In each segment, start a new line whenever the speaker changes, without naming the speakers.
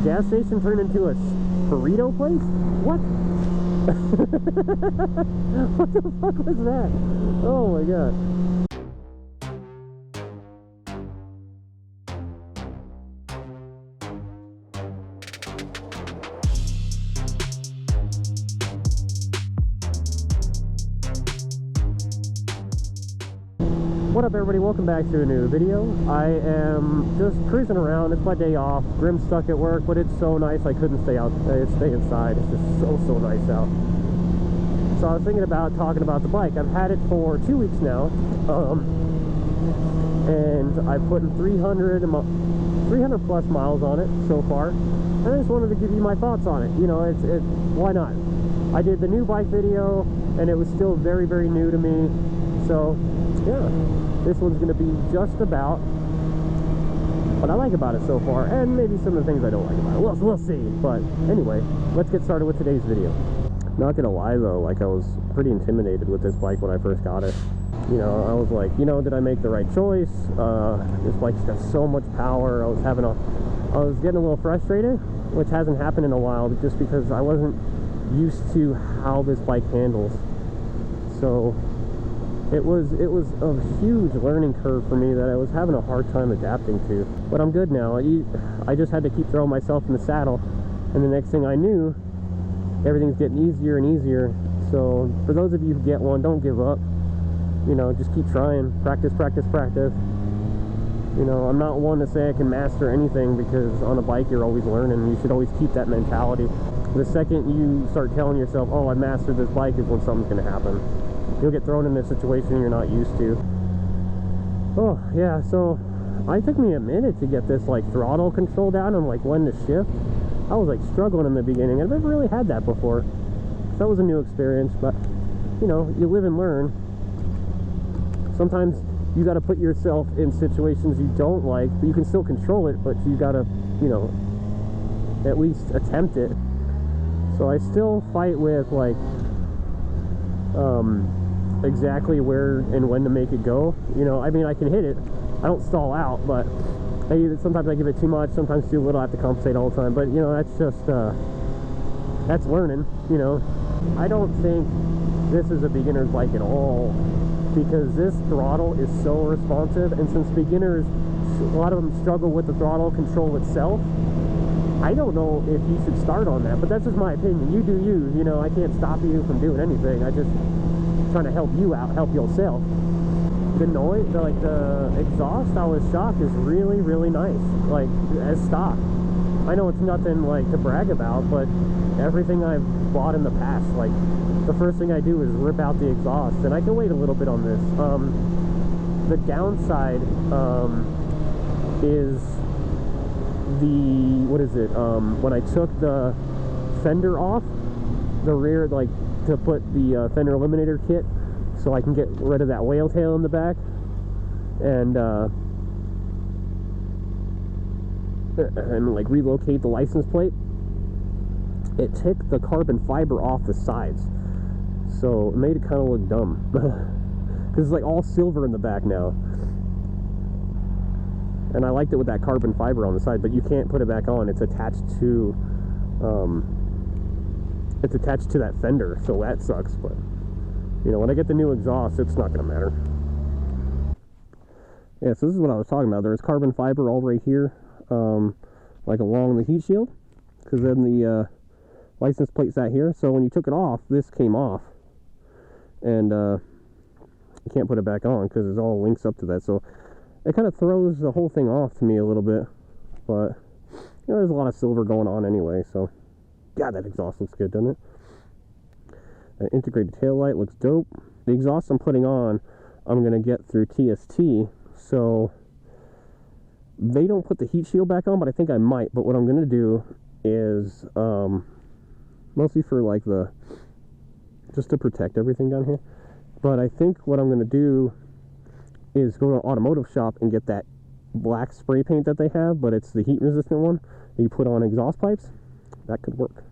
gas station turned into a burrito place? What? What the fuck was that? Oh my god. What up everybody, welcome back to a new video. I am just cruising around. It's my day off. Grim's stuck at work, but it's so nice I couldn't stay inside. It's just so nice out. So I was thinking about talking about the bike. I've had it for 2 weeks now, and I've put in 300 plus miles on it so far, and I just wanted to give you my thoughts on it. You know, why not? I did the new bike video and it was still very new to me, so yeah, this one's going to be just about what I like about it so far, and maybe some of the things I don't like about it. We'll see. But anyway, let's get started with today's video. Not gonna lie though, like I was pretty intimidated with this bike when I first got it. You know, I was like, you know, did I make the right choice? This bike's got so much power. I was getting a little frustrated, which hasn't happened in a while, just because I wasn't used to how this bike handles. So it was a huge learning curve for me that I was having a hard time adapting to. But I'm good now. I just had to keep throwing myself in the saddle, and the next thing I knew, everything's getting easier and easier. So for those of you who get one, don't give up. You know, just keep trying. Practice. You know, I'm not one to say I can master anything, because on a bike you're always learning. You should always keep that mentality. The second you start telling yourself, oh, I mastered this bike, is when something's going to happen. You'll get thrown in a situation you're not used to. Oh yeah, so it took me a minute to get this like throttle control down and like when to shift. I was like struggling in the beginning. I've never really had that before. So that was a new experience, but you know, you live and learn. Sometimes you got to put yourself in situations you don't like, but you can still control it, but you got to, you know, at least attempt it. So I still fight with like exactly where and when to make it go. You know, I mean, I can hit it. I don't stall out, but sometimes I give it too much, sometimes too little. I have to compensate all the time. But you know, that's just that's learning. You know, I don't think this is a beginner's bike at all, because this throttle is so responsive, and since beginners, a lot of them struggle with the throttle control itself, I don't know if you should start on that. But that's just my opinion. You do you. You know, I can't stop you from doing anything. I just trying to help you out, help yourself. The noise, the exhaust, I was shocked, is really nice, like as stock. I know it's nothing like to brag about, but everything I've bought in the past, like the first thing I do is rip out the exhaust, and I can wait a little bit on this. The downside is the, what is it, when I took the fender off the rear, like to put the fender eliminator kit so I can get rid of that whale tail in the back, and like relocate the license plate, it took the carbon fiber off the sides, so it made it kind of look dumb because it's like all silver in the back now. And I liked it with that carbon fiber on the side, but you can't put it back on. It's attached to that fender, so that sucks. But you know, when I get the new exhaust, it's not gonna matter. Yeah, so this is what I was talking about. There's carbon fiber all right here, like along the heat shield, because then the license plate sat here. So when you took it off, this came off, and you can't put it back on because it all links up to that. So it kind of throws the whole thing off to me a little bit, but you know, there's a lot of silver going on anyway. So God, that exhaust looks good, doesn't it? An integrated taillight looks dope. The exhaust I'm putting on, I'm gonna get through TST, so they don't put the heat shield back on, but I think I might. But what I'm gonna do is mostly for like just to protect everything down here. But I think what I'm gonna do is go to an automotive shop and get that black spray paint that they have, but it's the heat resistant one that you put on exhaust pipes. That could work.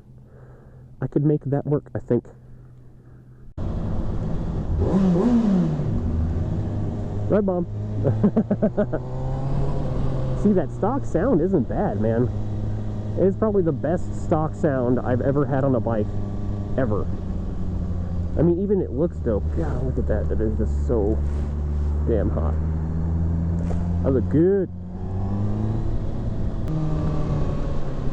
I could make that work, I think. Right, Mom? See, that stock sound isn't bad, man. It's probably the best stock sound I've ever had on a bike, ever. I mean, even it looks dope. God, look at that. That is just so damn hot. I look good.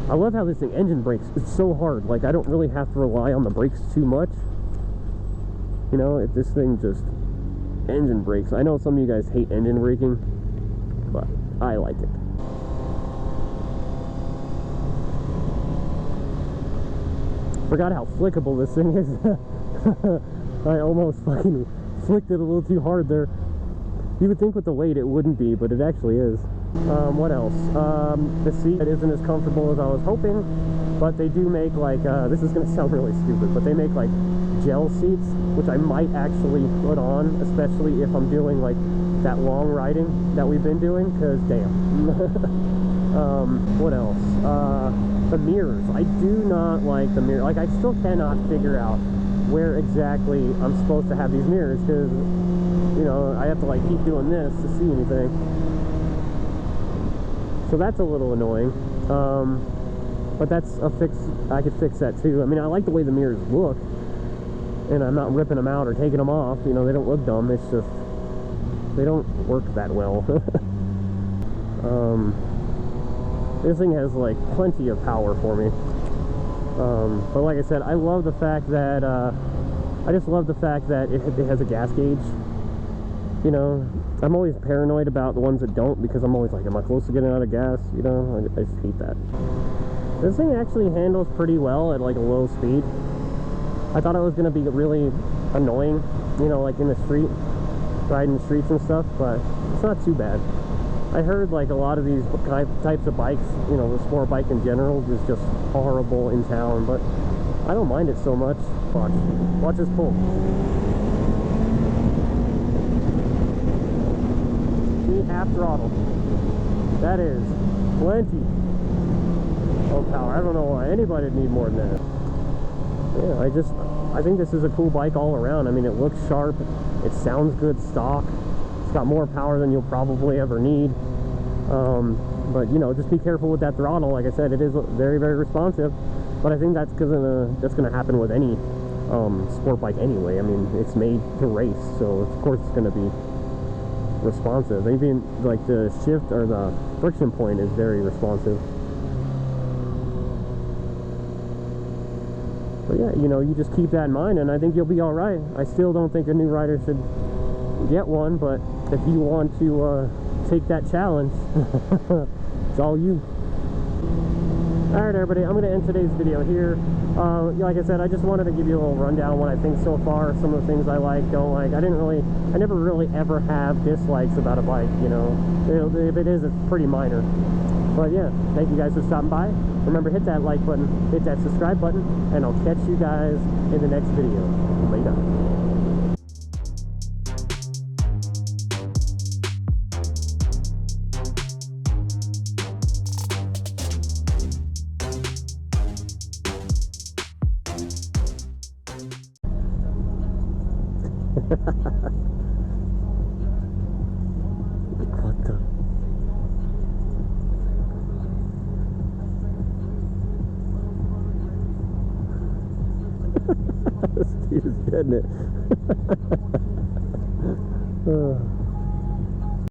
I love how this thing engine brakes. It's so hard. Like, I don't really have to rely on the brakes too much. You know, if this thing just engine brakes. I know some of you guys hate engine braking, but I like it. Forgot how flickable this thing is. I almost fucking flicked it a little too hard there. You would think with the weight it wouldn't be, but it actually is. What else? The seat isn't as comfortable as I was hoping, but they do make like, this is going to sound really stupid, but they make like gel seats, which I might actually put on, especially if I'm doing like that long riding that we've been doing, because damn. What else? The mirrors. I do not like the mirror. Like, I still cannot figure out where exactly I'm supposed to have these mirrors, because, you know, I have to like keep doing this to see anything. So that's a little annoying. But that's a fix. I could fix that too. I mean, I like the way the mirrors look, and I'm not ripping them out or taking them off. You know, they don't look dumb. It's just they don't work that well. This thing has like plenty of power for me. But like I said, I love the fact that I just love the fact that it has a gas gauge. You know, I'm always paranoid about the ones that don't, because I'm always like, am I close to getting out of gas? You know, I just hate that. This thing actually handles pretty well at like a low speed. I thought it was going to be really annoying, you know, like in the street, riding the streets and stuff, but it's not too bad. I heard like a lot of these types of bikes, you know, the sport bike in general is just horrible in town, but I don't mind it so much. Watch this pull. See, half throttle. That is plenty of power. I don't know why anybody would need more than that. Yeah, I think this is a cool bike all around. I mean, it looks sharp, it sounds good stock, it's got more power than you'll probably ever need. But you know, just be careful with that throttle. Like I said, it is very, very responsive, but I think that's gonna happen with any sport bike anyway. I mean, it's made to race, so of course it's gonna be responsive. Even like the shift or the friction point is very responsive. But yeah, you know, you just keep that in mind, and I think you'll be all right. I still don't think a new rider should get one, but if you want to take that challenge, it's all you. Alright everybody, I'm going to end today's video here. Like I said, I just wanted to give you a little rundown what I think so far, some of the things I like, don't like. I never really ever have dislikes about a bike, you know. If it is, it's pretty minor. But yeah, thank you guys for stopping by. Remember, hit that like button, hit that subscribe button, and I'll catch you guys in the next video. Later. What the? This dude is getting it.